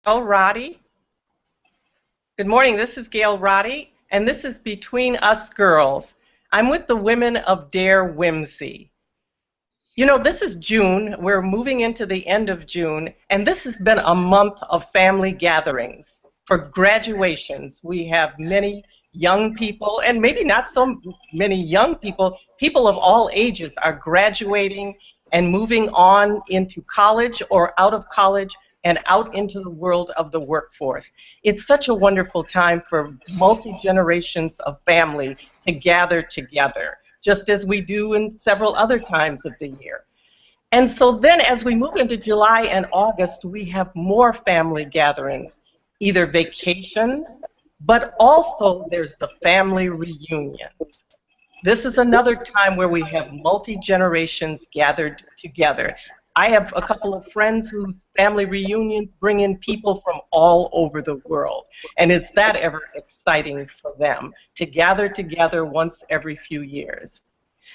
Roddy. Good morning, this is Gail Roddy, and this is Between Us Girls. I'm with the women of Dare Whimsy. You know, this is June, we're moving into the end of June, and this has been a month of family gatherings. For graduations, we have many young people, and maybe not so many young people, people of all ages are graduating and moving on into college or out of college and out into the world of the workforce. It's such a wonderful time for multi-generations of family to gather together, just as we do in several other times of the year. And so then as we move into July and August, we have more family gatherings, either vacations, but also there's the family reunions. This is another time where we have multi-generations gathered together. I have a couple of friends whose family reunions bring in people from all over the world. And is that ever exciting for them to gather together once every few years?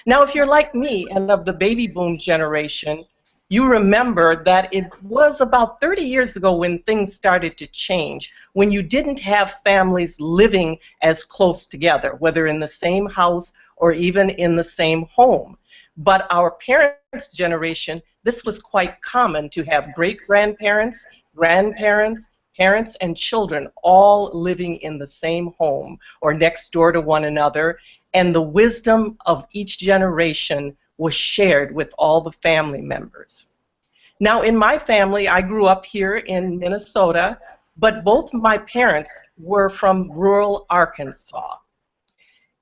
Now, if you're like me and of the baby boom generation, you remember that it was about 30 years ago when things started to change, when you didn't have families living as close together, whether in the same house or even in the same home. But our parents' generation, this was quite common to have great-grandparents, grandparents, parents, and children all living in the same home or next door to one another, and the wisdom of each generation was shared with all the family members. Now, in my family, I grew up here in Minnesota, but both my parents were from rural Arkansas.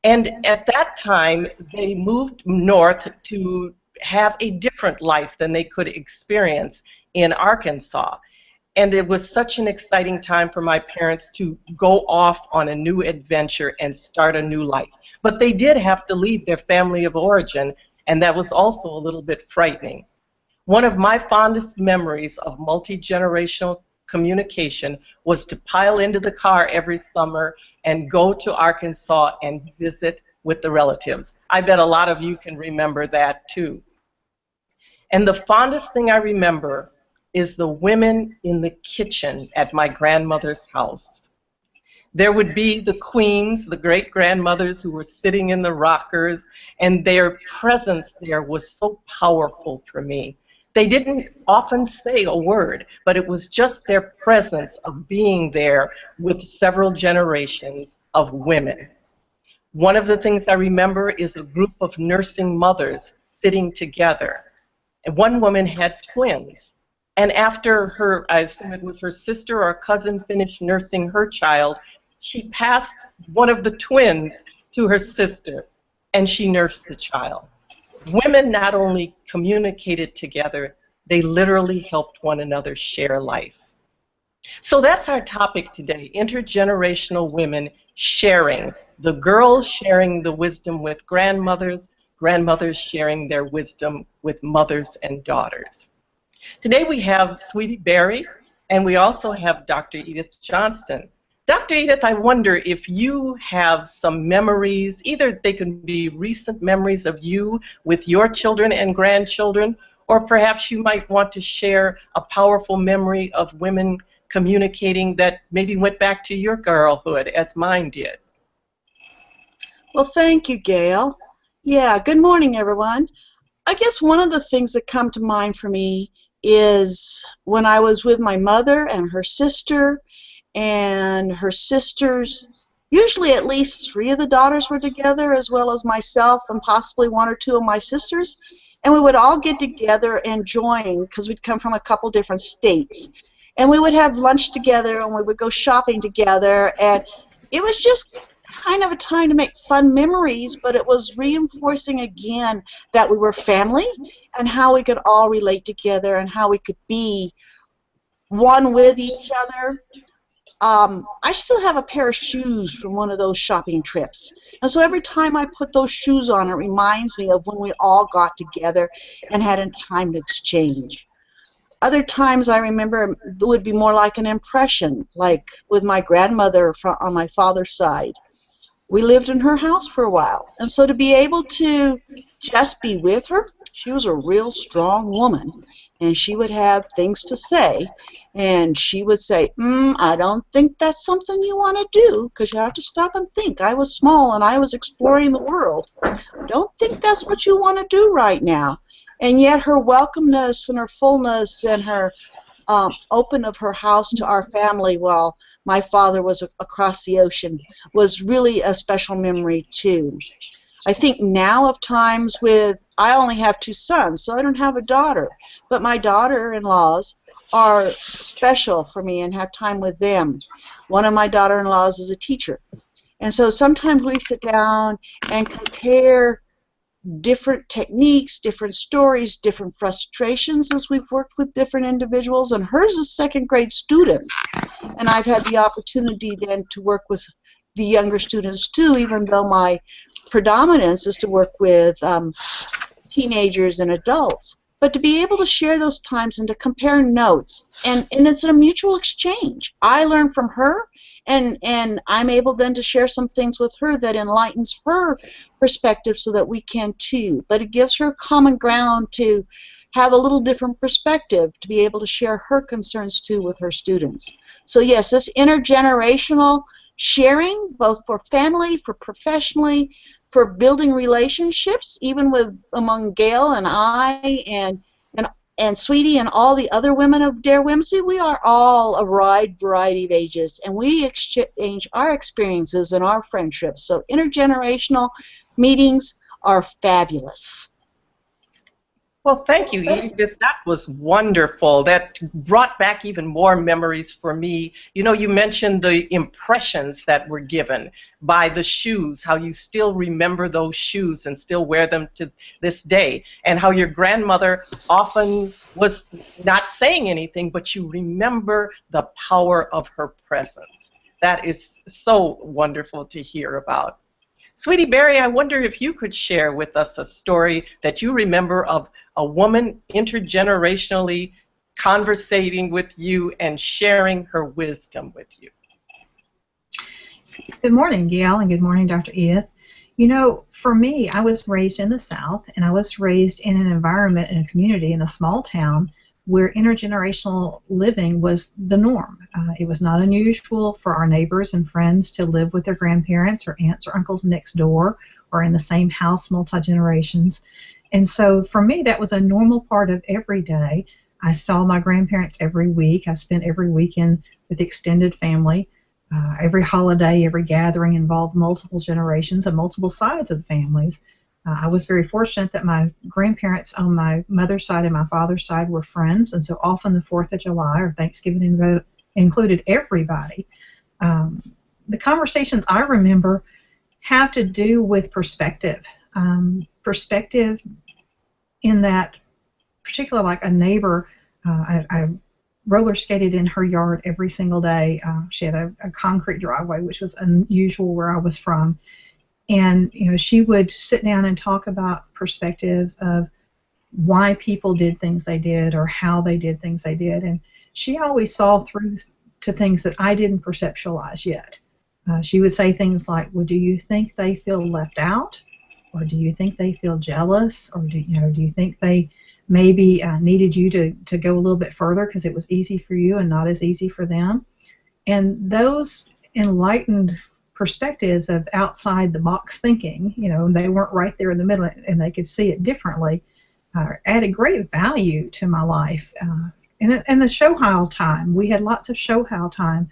And at that time, they moved north to have a different life than they could experience in Arkansas. And it was such an exciting time for my parents to go off on a new adventure and start a new life. But they did have to leave their family of origin, and that was also a little bit frightening. One of my fondest memories of multi-generational communication was to pile into the car every summer and go to Arkansas and visit with the relatives. I bet a lot of you can remember that too. And the fondest thing I remember is the women in the kitchen at my grandmother's house. There would be the queens, the great-grandmothers who were sitting in the rockers, and their presence there was so powerful for me. They didn't often say a word, but it was just their presence of being there with several generations of women. One of the things I remember is a group of nursing mothers sitting together. And one woman had twins. And after her, I assume it was her sister or cousin, finished nursing her child, she passed one of the twins to her sister, and she nursed the child. Women not only communicated together, they literally helped one another share life. So that's our topic today, intergenerational women sharing. The girls sharing the wisdom with grandmothers, grandmothers sharing their wisdom with mothers and daughters. Today we have Sweetie Berry, and we also have Dr. Edith Johnston. Dr. Edith, I wonder if you have some memories, either they can be recent memories of you with your children and grandchildren, or perhaps you might want to share a powerful memory of women communicating that maybe went back to your girlhood, as mine did. Well, thank you, Gail. Yeah, good morning, everyone. I guess one of the things that come to mind for me is when I was with my mother and her sisters, usually at least 3 of the daughters were together, as well as myself and possibly 1 or 2 of my sisters, and we would all get together and join, because we'd come from a couple different states, and we would have lunch together and we would go shopping together, and it was just kind of a time to make fun memories, but it was reinforcing again that we were family and how we could all relate together and how we could be one with each other. I still have a pair of shoes from one of those shopping trips, and so every time I put those shoes on, it reminds me of when we all got together and had a time to exchange. Other times I remember it would be more like an impression, like with my grandmother on my father's side. We lived in her house for a while, and so to be able to just be with her, she was a real strong woman, and she would have things to say, and she would say, I don't think that's something you want to do, because you have to stop and think. I was small and I was exploring the world. Don't think that's what you want to do right now. And yet her welcomeness and her fullness and her open of her house to our family while my father was across the ocean was really a special memory too. I think now of times I only have 2 sons, so I don't have a daughter, but my daughter-in-laws are special for me and have time with them. One of my daughter-in-laws is a teacher, and so sometimes we sit down and compare different techniques, different stories, different frustrations as we've worked with different individuals, and hers is 2nd grade students, and I've had the opportunity then to work with the younger students too, even though my predominance is to work with teenagers and adults. But to be able to share those times and to compare notes, and it's a mutual exchange. I learn from her, and I'm able then to share some things with her that enlightens her perspective so that we can too. But it gives her common ground to have a little different perspective, to be able to share her concerns too with her students. So yes, this intergenerational sharing, both for family, for professionally, for building relationships, even among Gail and I and Sweetie and all the other women of Dare Whimsy, we are all a wide variety of ages, and we exchange our experiences and our friendships. So intergenerational meetings are fabulous. Well, thank you, Edith. That was wonderful. That brought back even more memories for me. You know, you mentioned the impressions that were given by the shoes, how you still remember those shoes and still wear them to this day, and how your grandmother often was not saying anything, but you remember the power of her presence. That is so wonderful to hear about. Sweetie Berry, I wonder if you could share with us a story that you remember of a woman intergenerationally conversating with you and sharing her wisdom with you. Good morning, Gail, and good morning, Dr. Edith. You know, for me, I was raised in the South, and I was raised in an environment, in a community, in a small town where intergenerational living was the norm. It was not unusual for our neighbors and friends to live with their grandparents or aunts or uncles next door or in the same house multi-generations. And so for me, that was a normal part of every day. I saw my grandparents every week. I spent every weekend with extended family. Every holiday, every gathering involved multiple generations and multiple sides of the families. I was very fortunate that my grandparents on my mother's side and my father's side were friends, and so often the 4th of July or Thanksgiving included everybody. The conversations I remember have to do with perspective. Perspective in that, particularly like a neighbor, I roller skated in her yard every single day. She had a concrete driveway, which was unusual where I was from. And you know, she would sit down and talk about perspectives of why people did things they did or how they did things they did. And she always saw through to things that I didn't perceptualize yet. She would say things like, well, do you think they feel left out? Or do you think they feel jealous? Or do you think they maybe needed you to go a little bit further because it was easy for you and not as easy for them? And those enlightened perspectives of outside the box thinking, you know, they weren't right there in the middle and they could see it differently, added great value to my life. And the show-how time, we had lots of show-how time.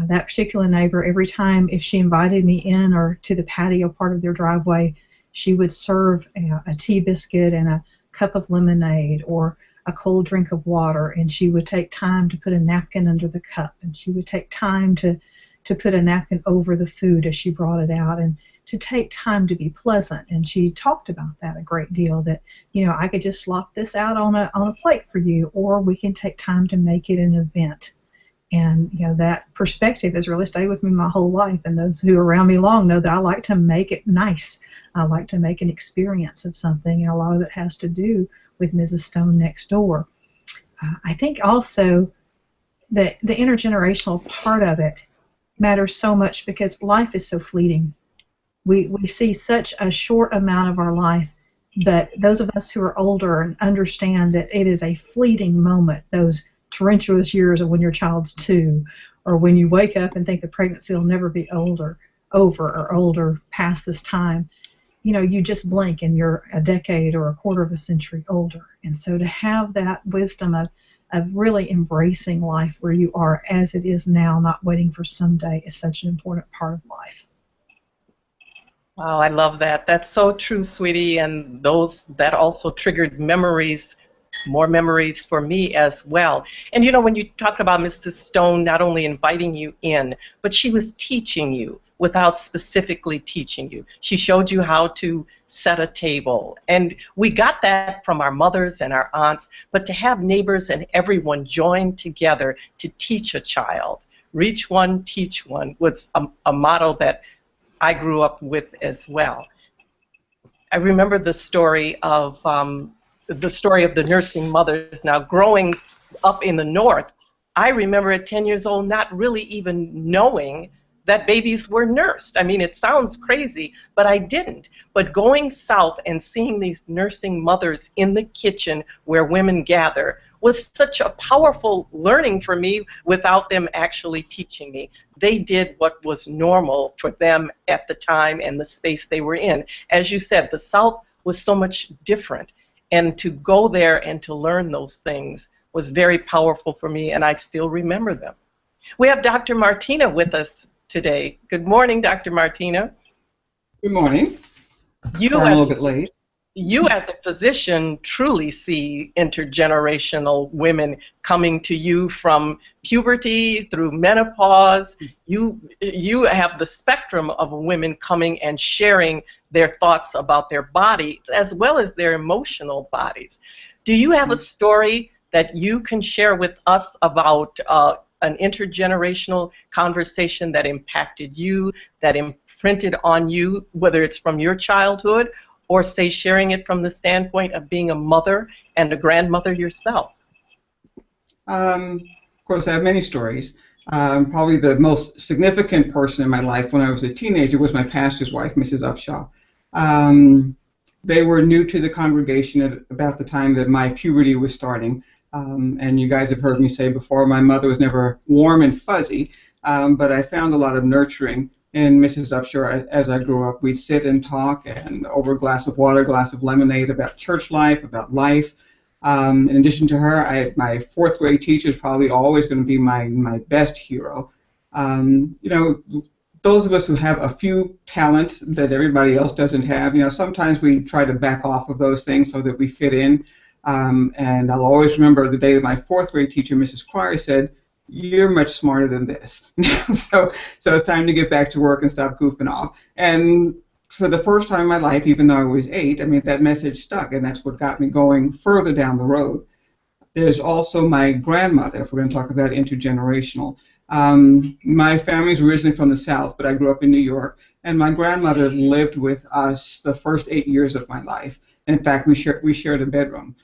That particular neighbor, every time if she invited me in or to the patio part of their driveway, she would serve a tea biscuit and a cup of lemonade or a cold drink of water, and she would take time to put a napkin under the cup, and she would take time to put a napkin over the food as she brought it out, and to take time to be pleasant. And she talked about that a great deal, that, you know, I could just slop this out on a plate for you, or we can take time to make it an event. And, you know, that perspective has really stayed with me my whole life, and those who are around me long know that I like to make it nice. I like to make an experience of something, and a lot of it has to do with Mrs. Stone next door. I think also that the intergenerational part of it matters so much because life is so fleeting. We see such a short amount of our life But those of us who are older and understand that it is a fleeting moment, those torrentious years of when your child's 2, or when you wake up and think the pregnancy will never be over or older past this time, you know, you just blink and you're a decade or a quarter of a century older. And so to have that wisdom of really embracing life where you are as it is now, not waiting for someday, is such an important part of life. Wow, I love that. That's so true, sweetie. And that also triggered memories, more memories for me as well. And you know, when you talked about Mrs. Stone not only inviting you in, but she was teaching you without specifically teaching you. She showed you how to set a table. And we got that from our mothers and our aunts, but to have neighbors and everyone join together to teach a child, reach one, teach one, was a motto that I grew up with as well. I remember the story of the nursing mothers. Now, growing up in the North, I remember at 10 years old not really even knowing that babies were nursed. I mean, it sounds crazy, but I didn't. But going south and seeing these nursing mothers in the kitchen where women gather was such a powerful learning for me without them actually teaching me. They did what was normal for them at the time and the space they were in. As you said, the South was so much different. And to go there and to learn those things was very powerful for me, and I still remember them. We have Dr. Martina with us today. Good morning, Dr. Martina. Good morning. You Sorry, I'm a little bit late. You as a physician truly see intergenerational women coming to you from puberty through menopause. You have the spectrum of women coming and sharing their thoughts about their body as well as their emotional bodies. Do you have a story that you can share with us about an intergenerational conversation that impacted you, that imprinted on you, whether it's from your childhood or, say, sharing it from the standpoint of being a mother and a grandmother yourself? Of course, I have many stories. Probably the most significant person in my life when I was a teenager was my pastor's wife, Mrs. Upshaw. They were new to the congregation at about the time that my puberty was starting. And you guys have heard me say before, my mother was never warm and fuzzy, but I found a lot of nurturing in Mrs. Upshaw as I grew up. We'd sit and talk, and over a glass of water, a glass of lemonade, about church life, about life. In addition to her, my fourth grade teacher is probably always going to be my best hero. You know, those of us who have a few talents that everybody else doesn't have, you know, sometimes we try to back off of those things so that we fit in. And I'll always remember the day that my fourth grade teacher, Mrs. Cryer, said, "You're much smarter than this." so it's time to get back to work and stop goofing off. And for the first time in my life, even though I was 8, I mean, that message stuck, and that's what got me going further down the road. There's also my grandmother, if we're going to talk about intergenerational. My family's originally from the South, but I grew up in New York, and my grandmother lived with us the first 8 years of my life. In fact, we shared a bedroom.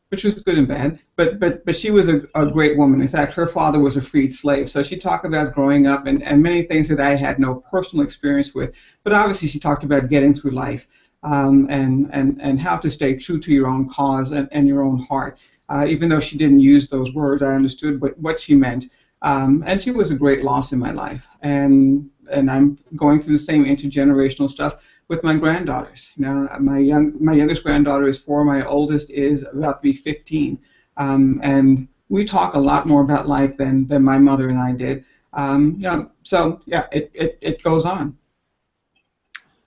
Which was good and bad, but she was a great woman. In fact, her father was a freed slave, so she talked about growing up and many things that I had no personal experience with, but obviously she talked about getting through life and how to stay true to your own cause and your own heart. Even though she didn't use those words, I understood what she meant. And she was a great loss in my life, and I'm going through the same intergenerational stuff with my granddaughters. You know, my youngest granddaughter is 4. My oldest is about to be 15, and we talk a lot more about life than my mother and I did. You know, so yeah, it goes on.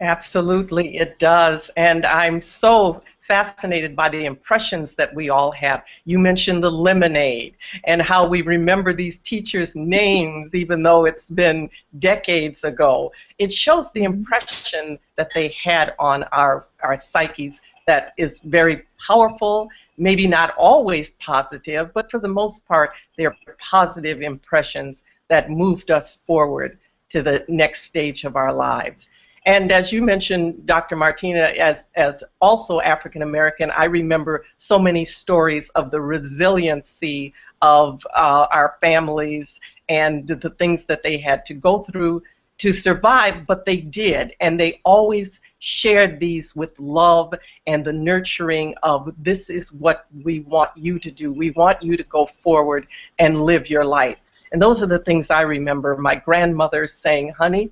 Absolutely, it does, and I'm so fascinated by the impressions that we all have. You mentioned the lemonade and how we remember these teachers' names even though it's been decades ago. It shows the impression that they had on our psyches that is very powerful, maybe not always positive, but for the most part, they're positive impressions that moved us forward to the next stage of our lives. And as you mentioned, Dr. Martina, as also African American, I remember so many stories of the resiliency of our families and the things that they had to go through to survive, but they did, and they always shared these with love and the nurturing of, this is what we want you to do. We want you to go forward and live your life. And those are the things I remember my grandmother saying, honey,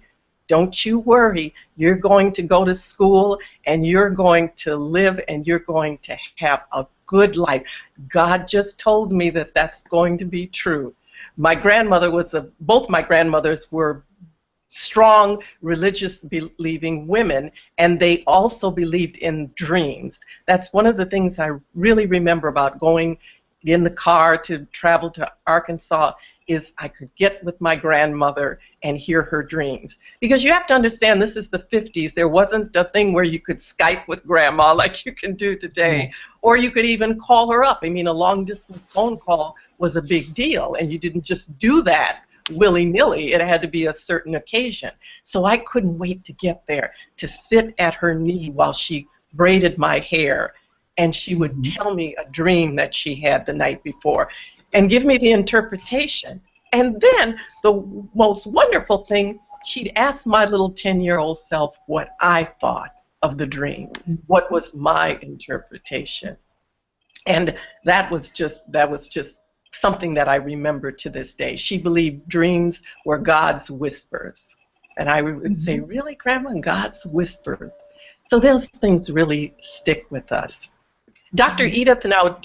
don't you worry, you're going to go to school and you're going to live and you're going to have a good life. God just told me that that's going to be true. My grandmother both my grandmothers were strong, religious believing women, and they also believed in dreams. That's one of the things I really remember about going in the car to travel to Arkansas, is I could get with my grandmother and hear her dreams. Because you have to understand, this is the 50s. There wasn't a thing where you could Skype with grandma like you can do today, or you could even call her up. I mean, a long-distance phone call was a big deal, and you didn't just do that willy-nilly. It had to be a certain occasion. So I couldn't wait to get there, to sit at her knee while she braided my hair, and she would tell me a dream that she had the night before and give me the interpretation. And then the most wonderful thing, she'd ask my little 10-year-old self what I thought of the dream, what was my interpretation. And that was just something that I remember to this day. She believed dreams were God's whispers. And I would say, really, Grandma, God's whispers? So those things really stick with us. Dr. Edith, now,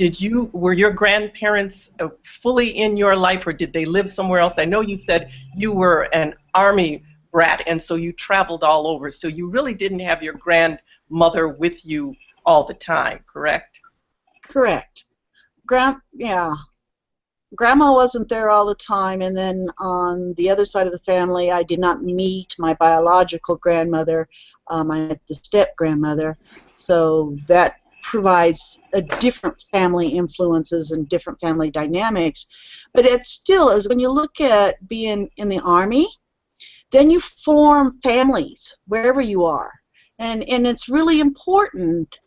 were your grandparents fully in your life, or did they live somewhere else? I know you said you were an Army brat, and so you traveled all over, so you really didn't have your grandmother with you all the time, correct? Correct. Yeah. Grandma wasn't there all the time, and then on the other side of the family, I did not meet my biological grandmother. I met the step-grandmother, so that provides a different family influences and different family dynamics. But it still is, when you look at being in the Army, then you form families wherever you are. And it's really important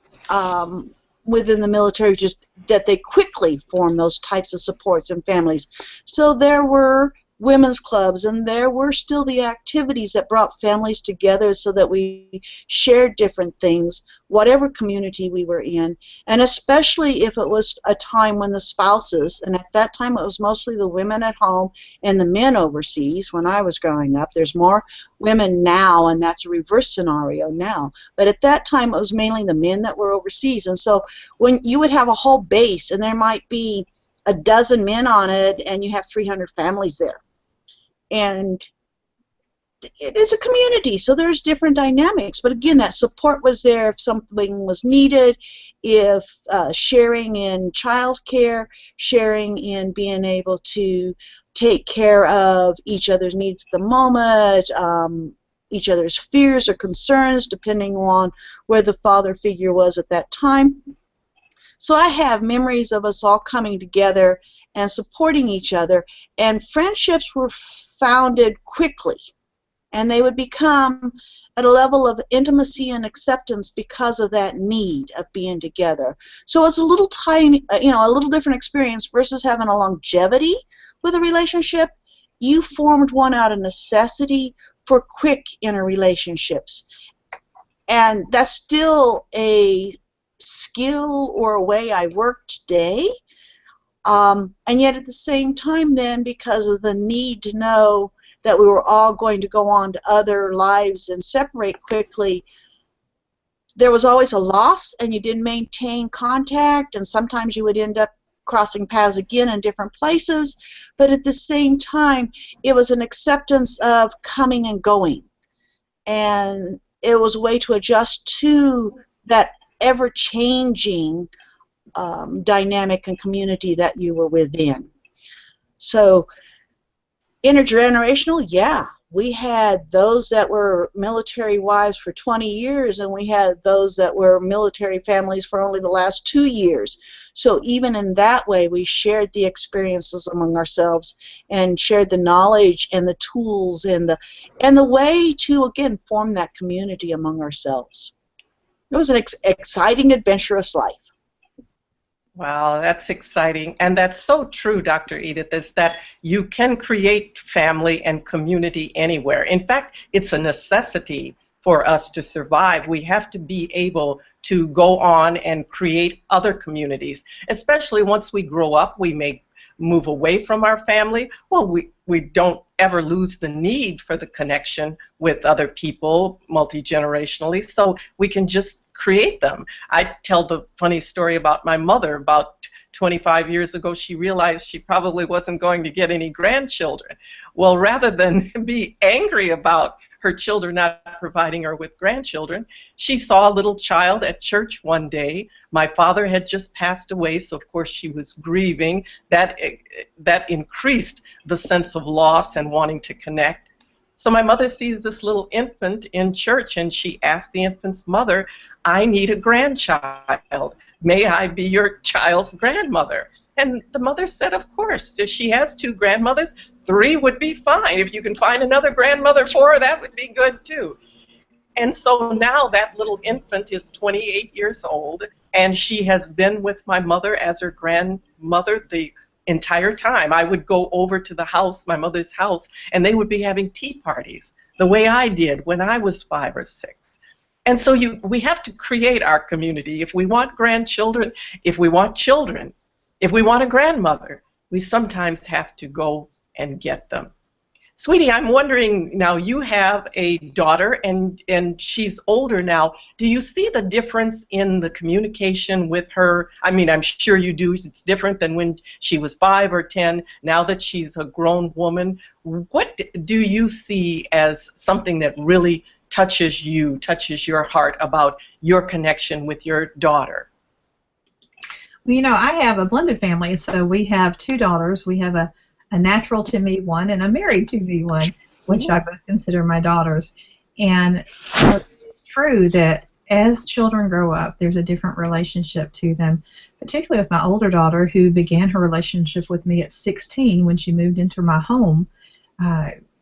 within the military just that they quickly form those types of supports and families. So there were women's clubs, and there were still the activities that brought families together so that we shared different things, whatever community we were in, and especially if it was a time when the spouses, and at that time it was mostly the women at home and the men overseas when I was growing up. There's more women now, and that's a reverse scenario now, but at that time it was mainly the men that were overseas. And so when you would have a whole base and there might be a dozen men on it, and you have 300 families there. And it is a community, so there's different dynamics. But again, that support was there if something was needed, if sharing in childcare, sharing in being able to take care of each other's needs at the moment, each other's fears or concerns, depending on where the father figure was at that time. So I have memories of us all coming together and supporting each other, and friendships were founded quickly, and they would become at a level of intimacy and acceptance because of that need of being together. So it's a little tiny, a little different experience versus having a longevity with a relationship. You formed one out of necessity for quick interrelationships, and that's still a skill or a way I work today. And yet at the same time then, because of the need to know that we were all going to go on to other lives and separate quickly, there was always a loss, and you didn't maintain contact, and sometimes you would end up crossing paths again in different places. But at the same time, it was an acceptance of coming and going, and it was a way to adjust to that ever-changing dynamic and community that you were within. So intergenerational, yeah, we had those that were military wives for 20 years, and we had those that were military families for only the last 2 years. So even in that way, we shared the experiences among ourselves and shared the knowledge and the tools and the way to, again, form that community among ourselves. It was an exciting, adventurous life. Wow, that's exciting. And that's so true, Dr. Edith, is that you can create family and community anywhere. In fact, it's a necessity for us to survive. We have to be able to go on and create other communities, especially once we grow up. We may move away from our family. Well, we don't ever lose the need for the connection with other people multi-generationally, so we can just create them. I tell the funny story about my mother. About 25 years ago, she realized she probably wasn't going to get any grandchildren. Well, rather than be angry about her children not providing her with grandchildren, she saw a little child at church one day. My father had just passed away, so of course she was grieving. That increased the sense of loss and wanting to connect. So my mother sees this little infant in church, and she asked the infant's mother, "I need a grandchild. May I be your child's grandmother?" And the mother said, of course. If she has two grandmothers, three would be fine. If you can find another grandmother for her, that would be good too. And so now that little infant is 28 years old, and she has been with my mother as her grandmother the entire time. I would go over to the house, my mother's house, and they would be having tea parties the way I did when I was 5 or 6. And so we have to create our community. If we want grandchildren, if we want children, if we want a grandmother, we sometimes have to go and get them. Sweetie, I'm wondering, now you have a daughter, and she's older now. Do you see the difference in the communication with her? I mean, I'm sure you do. It's different than when she was 5 or 10. Now that she's a grown woman, what do you see as something that really touches you, touches your heart about your connection with your daughter? Well, you know, I have a blended family, so we have 2 daughters. We have a natural to me one and a married to me one, which I both consider my daughters. And it's true that as children grow up, there's a different relationship to them, particularly with my older daughter, who began her relationship with me at 16 when she moved into my home.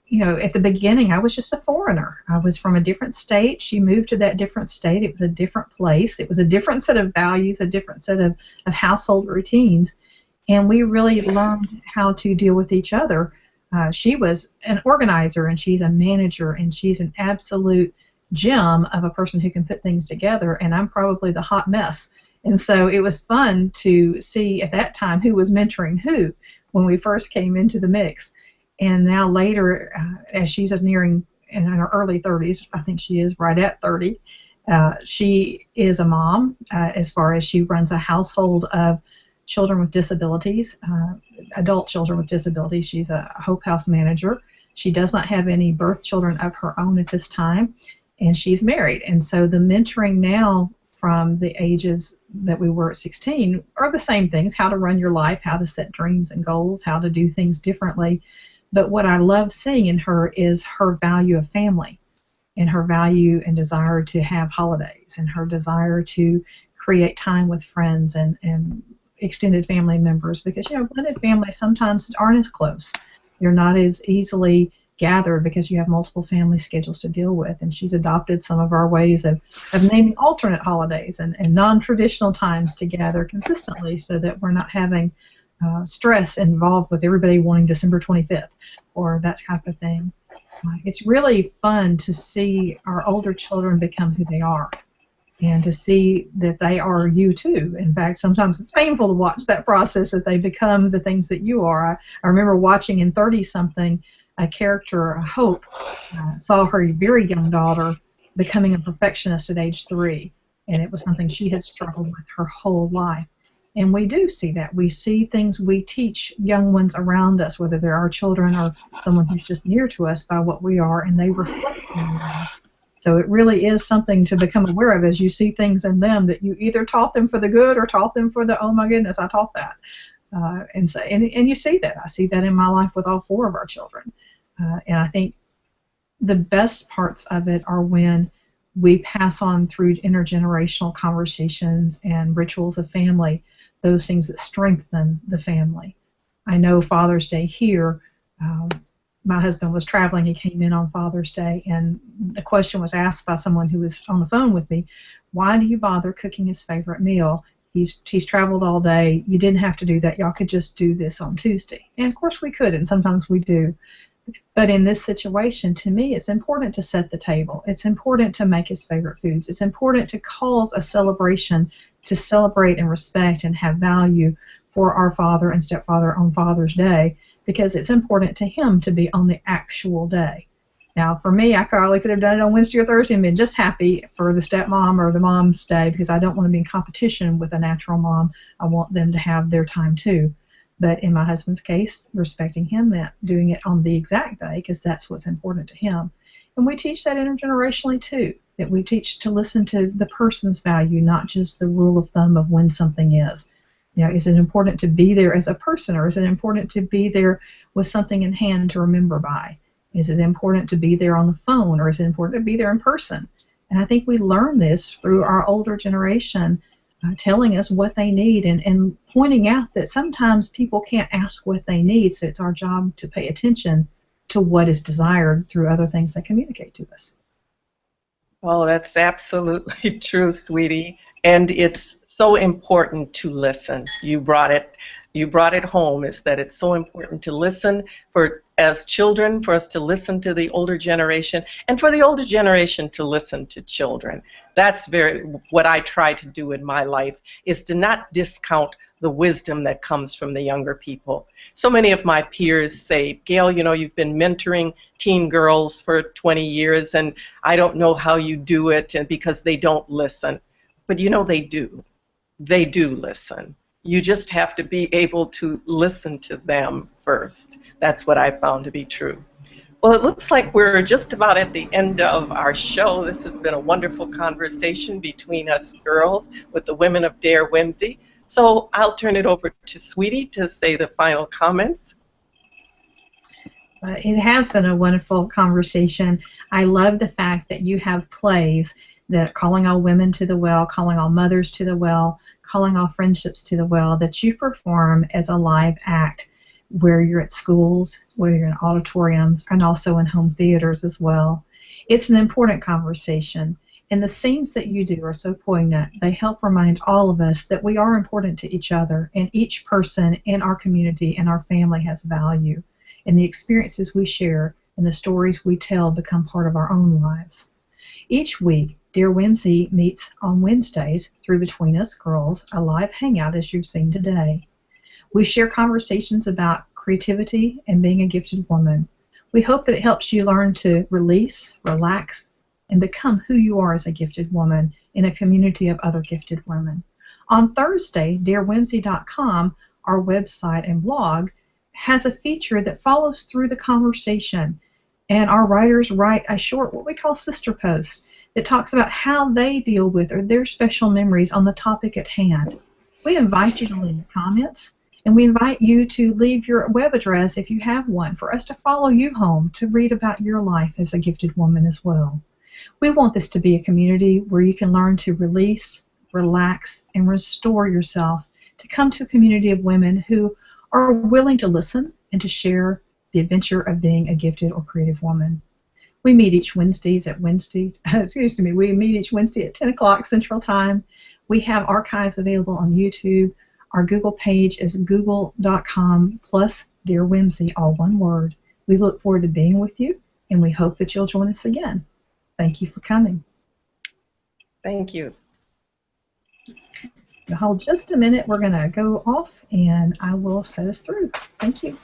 You know, at the beginning, I was just a foreigner. I was from a different state. She moved to that different state. It was a different place. It was a different set of values, a different set of household routines. And we really learned how to deal with each other. She was an organizer, and she's a manager, and she's an absolute gem of a person who can put things together, and I'm probably the hot mess. And so it was fun to see at that time who was mentoring who when we first came into the mix. And now later, as she's nearing in her early 30s, I think she is right at 30, she is a mom as far as she runs a household of children with disabilities, adult children with disabilities. She's a Hope House manager. She does not have any birth children of her own at this time, and she's married. And so the mentoring now from the ages that we were at 16 are the same things: how to run your life, how to set dreams and goals, how to do things differently. But what I love seeing in her is her value of family, and her value and desire to have holidays, and her desire to create time with friends and extended family members, because, you know, blended families sometimes aren't as close. You're not as easily gathered because you have multiple family schedules to deal with. And she's adopted some of our ways of naming alternate holidays and non-traditional times to gather consistently, so that we're not having stress involved with everybody wanting December 25th or that type of thing. It's really fun to see our older children become who they are, and to see that they are you too. In fact, sometimes it's painful to watch that process, that they become the things that you are. I remember watching in 30-something a character, Hope, saw her very young daughter becoming a perfectionist at age 3, and it was something she had struggled with her whole life. And we do see that. We see things we teach young ones around us, whether they're our children or someone who's just near to us, by what we are, and they reflect on that. So it really is something to become aware of as you see things in them that you either taught them for the good or taught them for the, oh my goodness, I taught that. And you see that. I see that in my life with all 4 of our children. And I think the best parts of it are when we pass on through intergenerational conversations and rituals of family those things that strengthen the family. I know Father's Day here, my husband was traveling. He came in on Father's Day, and the question was asked by someone who was on the phone with me, why do you bother cooking his favorite meal He's traveled all day. You didn't have to do that. Y'all could just do this on Tuesday. And of course we could, and sometimes we do. But in this situation, to me, it's important to set the table. It's important to make his favorite foods. It's important to cause a celebration, to celebrate and respect and have value for our father and stepfather on Father's Day, because it's important to him to be on the actual day. Now, for me, I probably could have done it on Wednesday or Thursday and been just happy for the stepmom or the mom's day, because I don't want to be in competition with a natural mom. I want them to have their time too. But in my husband's case, respecting him meant doing it on the exact day, because that's what's important to him. And we teach that intergenerationally too, that we teach to listen to the person's value, not just the rule of thumb of when something is. You know, is it important to be there as a person, or is it important to be there with something in hand to remember by? Is it important to be there on the phone, or is it important to be there in person? And I think we learn this through our older generation telling us what they need, and pointing out that sometimes people can't ask what they need, so it's our job to pay attention to what is desired through other things they communicate to us. Oh, that's absolutely true, sweetie. And it's so important to listen. You brought it home, is that it's so important to listen as children, for us to listen to the older generation, and for the older generation to listen to children. That's what I try to do in my life, is to not discount the wisdom that comes from the younger people. So many of my peers say, Gail, you know, you've been mentoring teen girls for 20 years, and I don't know how you do it, and because they don't listen. But you know, they do. They do listen. You just have to be able to listen to them first. That's what I found to be true. Well, it looks like we're just about at the end of our show. This has been a wonderful conversation between us girls with the women of Dare Whimsy. So I'll turn it over to Sweetie to say the final comments. It has been a wonderful conversation. I love the fact that you have plays that are calling all women to the well, calling all mothers to the well, calling all friendships to the well, that you perform as a live act, where you're at schools, whether you're in auditoriums, and also in home theaters as well. It's an important conversation, and the scenes that you do are so poignant. They help remind all of us that we are important to each other, and each person in our community and our family has value, and the experiences we share and the stories we tell become part of our own lives. Each week, Dare Whimsy meets on Wednesdays through Between Us Girls, a live hangout as you've seen today. We share conversations about creativity and being a gifted woman. We hope that it helps you learn to release, relax, and become who you are as a gifted woman in a community of other gifted women. On Thursday, darewhimsy.com, our website and blog, has a feature that follows through the conversation, and our writers write a short, what we call sister post, that talks about how they deal with or their special memories on the topic at hand. We invite you to leave comments, and we invite you to leave your web address if you have one, for us to follow you home to read about your life as a gifted woman as well. We want this to be a community where you can learn to release, relax, and restore yourself, to come to a community of women who are willing to listen and to share the adventure of being a gifted or creative woman. We meet each Wednesday at 10 o'clock Central Time. We have archives available on YouTube. Our Google page is google.com/Dare Whimsy, all one word. We look forward to being with you, and we hope that you'll join us again. Thank you for coming. Thank you. Now hold just a minute. We're going to go off, and I will set us through. Thank you.